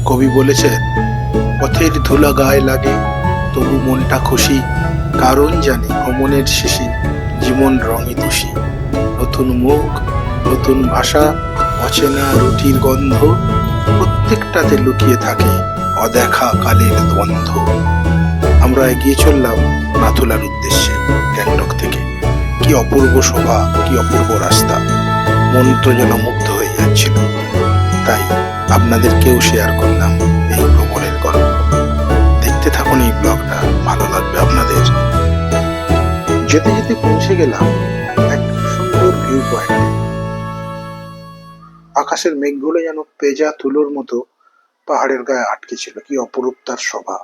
কবি বলেছেন, পথের ধুলা গায়ে লাগে তবু মনটা খুশি, কারণ জানি ভ্রমণের শেষে জীবন রঙে দোষী। নতুন মুখ, নতুন ভাষা, অচেনা রুটির গন্ধ, প্রত্যেকটাতে লুকিয়ে থাকে অদেখা কালের দ্বন্দ্ব। আমরা এগিয়ে চললাম নাথুলার উদ্দেশ্যে গ্যাংটক থেকে। কি অপূর্ব শোভা, কি অপূর্ব রাস্তা, মন তো যেন মুগ্ধ হয়ে যাচ্ছিল। তাই আপনাদেরকেও শেয়ার করলাম এই ভ্রমণের গল্প। দেখতে থাকুন এই ব্লগটা, ভালো লাগবে আপনাদের। যেতে যেতে পৌঁছে গেলাম এক সুন্দর ভিউ পয়েন্টে। আকাশের মেঘগুলো যেন পেঁজা তুলোর মতো পাহাড়ের গায়ে আটকে ছিল। কি অপরূপ তার শোভা,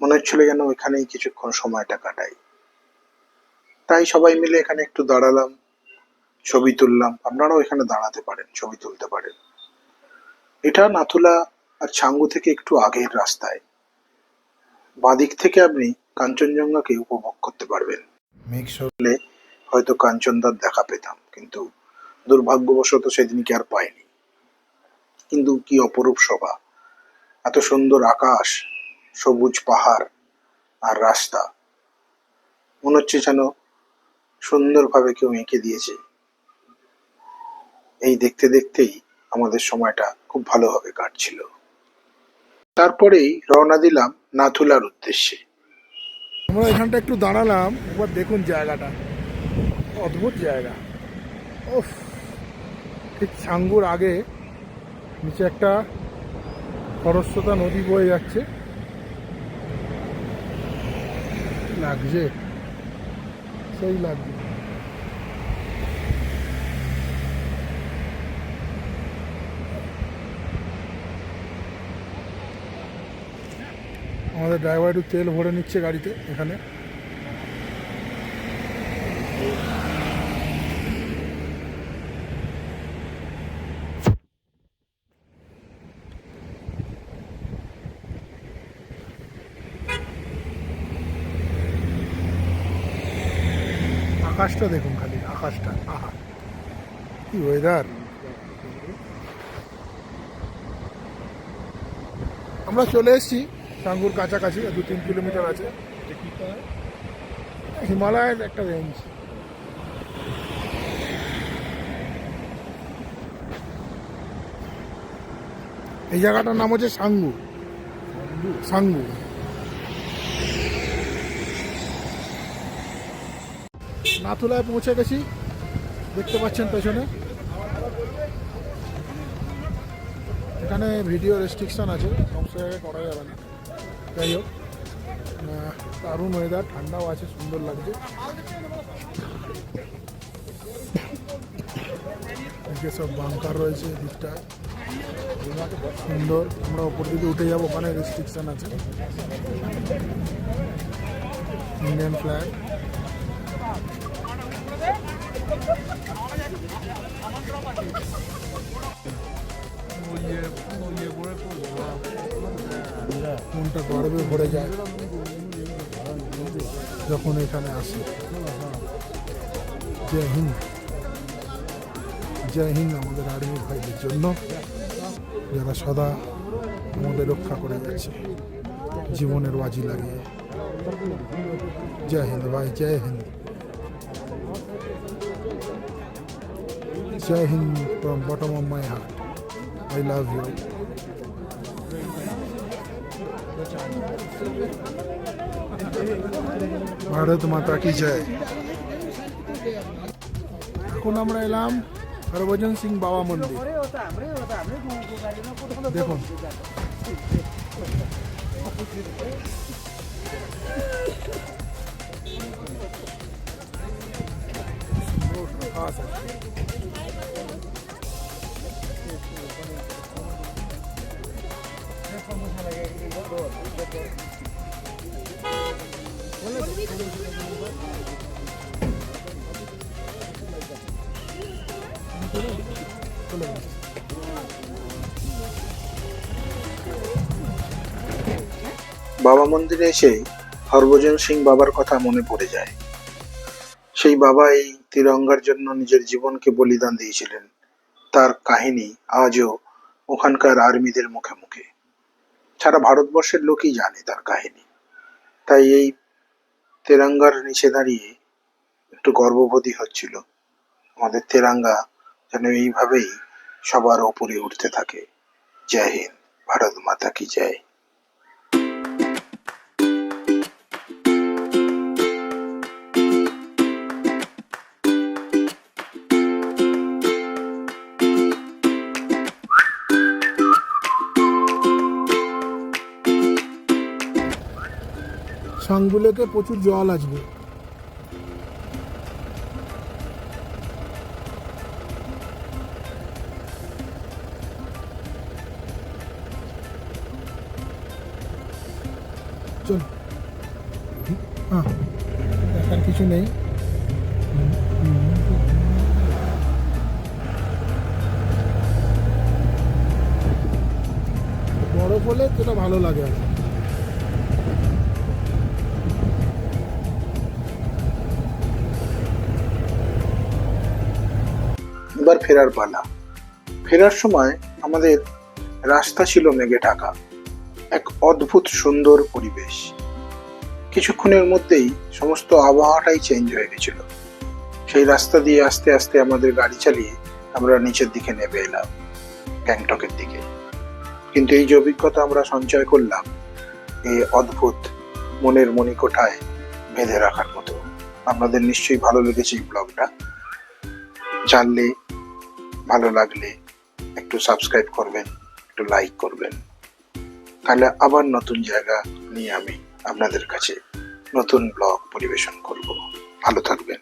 মনে হচ্ছিল যেন এখানেই কিছুক্ষণ সময়টা কাটাই। তাই সবাই মিলে এখানে একটু দাঁড়ালাম, ছবি তুললাম। আপনারাও এখানে দাঁড়াতে পারেন, ছবি তুলতে পারেন। এটা নাথুলা আর ছাঙ্গু থেকে একটু আগের রাস্তায়। বাঁদিক থেকে আপনি কাঞ্চনজঙ্ঘাকে উপভোগ করতে পারবেন। মেঘ সরলে হয়তো কাঞ্চনদার দেখা পেতাম, কিন্তু দুর্ভাগ্যবশত সেদিনকে আর পাইনি। কিন্তু কি অপরূপ শোভা, এত সুন্দর আকাশ, সবুজ পাহাড় আর রাস্তা, মনে হচ্ছে যেন সুন্দরভাবে কেউ এঁকে দিয়েছে। এই দেখতে দেখতেই আমাদের সময়টা খুব ভালোভাবে কাটছিল। তারপরেই রওনা দিলাম নাথুলার উদ্দেশ্যে। আমরা এখানটা একটু দাঁড়ালাম, একবার দেখুন জায়গাটা, অদ্ভুত জায়গা। ওফ, ঠিক ছাঙ্গুর আগে নিচে একটা খরস্রোতা নদী বয়ে যাচ্ছে, লাগছে, সেই লাগছে। আমাদের ড্রাইভার একটু তেল ভরে নিচ্ছে গাড়িতে এখানে। আকাশটা দেখুন, খালি আকাশটা, আহা কি ওয়েদার। আমরা চলে এসেছি ছাঙ্গুর কাছাকাছি, 2-3 কিলোমিটার আছে। হিমালয়ের একটা রেঞ্জ। এই জায়গাটার নাম হচ্ছে ছাঙ্গু। ছাঙ্গু নাথুলায় পৌঁছে গেছি, দেখতে পাচ্ছেন পেছনে। এখানে ভিডিও রেস্ট্রিকশন আছে, সমস্ত জায়গায় করা যাবে না। যাই হোক, দারুণ ওয়েদার, ঠান্ডাও আছে, সুন্দর লাগছে। এদিকে সব বাংকার রয়েছে, এদিকটা সুন্দর। আমরা ওপর দিকে উঠে যাবো, ওখানে রেস্ট্রিকশন আছে। Indian flag. মনটা গর্বে ভরে যায় যখন এখানে আসি। জয় হিন্দ, জয় হিন্দ আমাদের আর্মি ভাইদের জন্য, যারা সদা আমাদের রক্ষা করে যাচ্ছে জীবনের বাজি লাগিয়ে। জয় হিন্দ ভাই, Jai Hind, Jai Hind from bottom of my heart. I love you. Bharat মাতা কি জয়। এখন আমরা এলাম হরভজন সিং বাবা মন্দির। দেখুন, বাবা মন্দিরে এসে হরভজন সিং বাবার কথা মনে পড়ে যায়। সেই বাবা এই তিরঙ্গার জন্য নিজের জীবনকে বলিদান দিয়েছিলেন। তার কাহিনী আজও ওখানকার আর্মিদের মুখে মুখে। সারা ভারতবর্ষের লোকই জানে তার কাহিনী। তাই এই তেরঙ্গার নিচে দাঁড়িয়ে একটু গর্ববোধই হচ্ছিল। আমাদের তেরঙ্গা যেন এইভাবেই সবার ওপরে উঠতে থাকে। জয় হিন্দ, ভারত মাতা কি জয়। সাঙ্গুলেকে প্রচুর জল আসবে। চল, হ্যাঁ, দেখার কিছু নেই। বরফ হলে যেটা ভালো লাগে আর কি। এবার ফেরার পালা। ফেরার সময় আমাদের রাস্তা ছিল মেঘে ঢাকা। এক অদ্ভুত সুন্দর পরিবেশ। কিছুক্ষণের মধ্যেই সমস্ত আবহাওয়াটাই চেঞ্জ হয়ে গেছিল। সেই রাস্তা দিয়ে আস্তে আস্তে আমাদের গাড়ি চালিয়ে আমরা নিচের দিকে নেমে এলাম, গ্যাংটকের দিকে। কিন্তু এই যে অভিজ্ঞতা আমরা সঞ্চয় করলাম, এই অদ্ভুত মনের মণিকোঠায় বেঁধে রাখার মতো। আপনাদের নিশ্চয়ই ভালো লেগেছে এই ব্লগটা। জানলে, ভালো লাগলে একটু সাবস্ক্রাইব করবেন, একটু লাইক করবেন। তাহলে আবার নতুন জায়গা নিয়ে আমি আপনাদের কাছে নতুন ব্লগ পরিবেশন করব। ভালো থাকবেন।